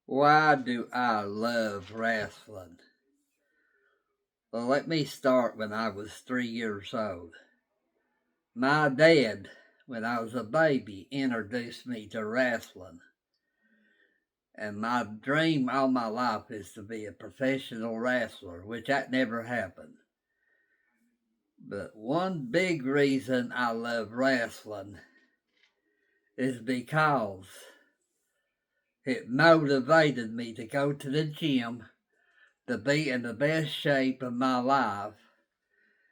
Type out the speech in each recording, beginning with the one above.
Why do I love wrestling? Well, let me start when I was 3 years old. My dad, when I was a baby, introduced me to wrestling. And my dream all my life is to be a professional wrestler, which that never happened. But one big reason I love wrestling is because it motivated me to go to the gym to be in the best shape of my life.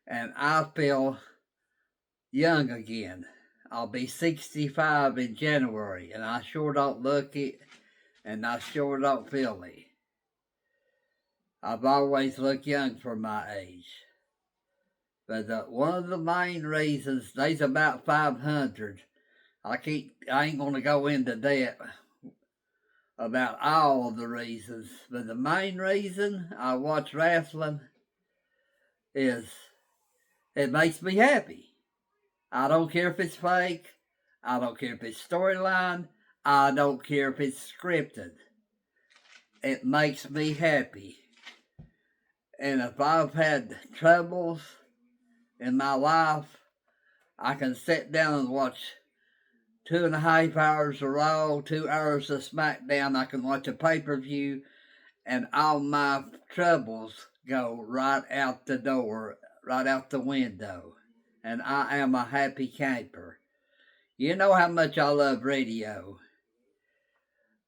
And I feel young again. I'll be 65 in January, and I sure don't look it, and I sure don't feel it. I've always looked young for my age. But one of the main reasons, there's about 500. I ain't gonna go into that about all of the reasons, but the main reason I watch wrestling is it makes me happy. I don't care if it's fake. I don't care if it's storyline. I don't care if it's scripted. It makes me happy. And if I've had troubles in my life, I can sit down and watch 2.5 hours of Raw, 2 hours of SmackDown. I can watch a pay-per-view, and all my troubles go right out the door, right out the window. And I am a happy camper. You know how much I love radio.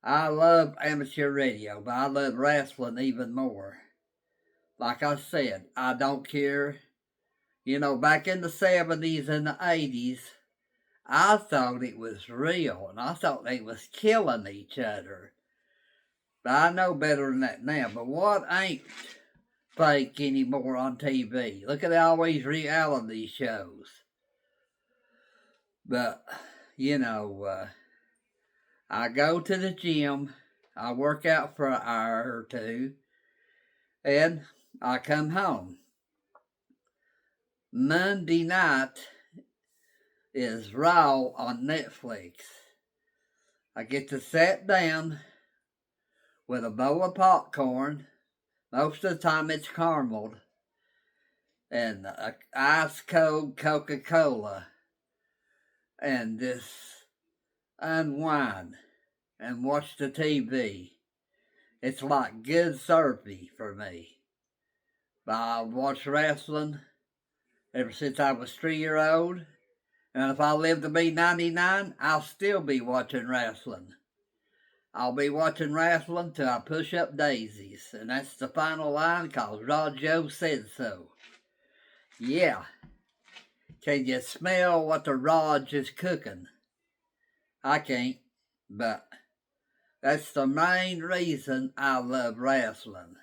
I love amateur radio, but I love wrestling even more. Like I said, I don't care. Back in the 70s and the 80s, I thought it was real, and I thought they was killing each other. But I know better than that now. But what ain't fake anymore on TV? Look at all these reality shows. But, I go to the gym, I work out for an hour or two, and I come home. Monday night is Raw on Netflix. I get to sit down with a bowl of popcorn. Most of the time it's carameled. And a ice cold Coca-Cola. And just unwind and watch the TV. It's like good therapy for me. But I've watched wrestling ever since I was 3 years old. And if I live to be 99, I'll still be watching wrestling. I'll be watching wrestling till I push up daisies. And that's the final line because Rod Joe said so. Yeah. Can you smell what the Raj is cooking? I can't, but that's the main reason I love wrestling.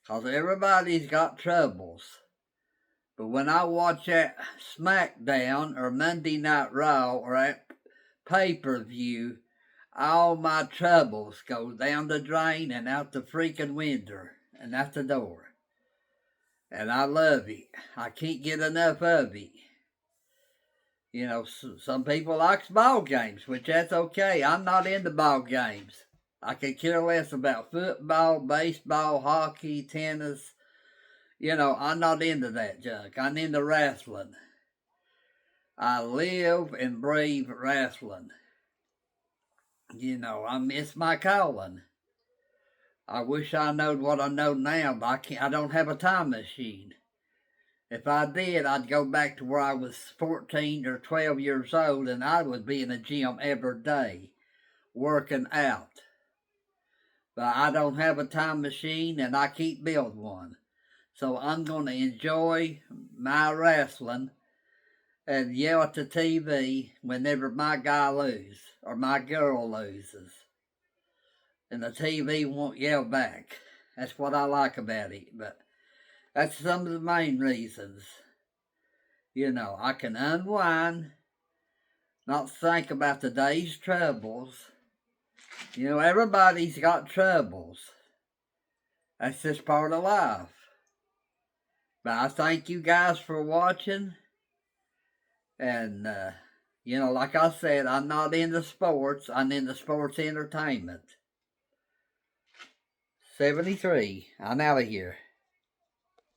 Because everybody's got troubles. But when I watch that SmackDown or Monday Night Raw or that pay-per-view, all my troubles go down the drain and out the freaking window and out the door. And I love it. I can't get enough of it. Some people like ball games, which that's okay. I'm not into ball games. I could care less about football, baseball, hockey, tennis. I'm not into that junk. I'm into wrestling. I live and breathe wrestling. I miss my calling. I wish I knowed what I know now, but I don't have a time machine. If I did, I'd go back to where I was 14 or 12 years old, and I would be in the gym every day, working out. But I don't have a time machine, and I can't build one. So I'm going to enjoy my wrestling and yell at the TV whenever my guy loses or my girl loses. And the TV won't yell back. That's what I like about it. But that's some of the main reasons. I can unwind, not think about the day's troubles. Everybody's got troubles. That's just part of life. But I thank you guys for watching. And, like I said, I'm not into sports. I'm into sports entertainment. 73. I'm out of here.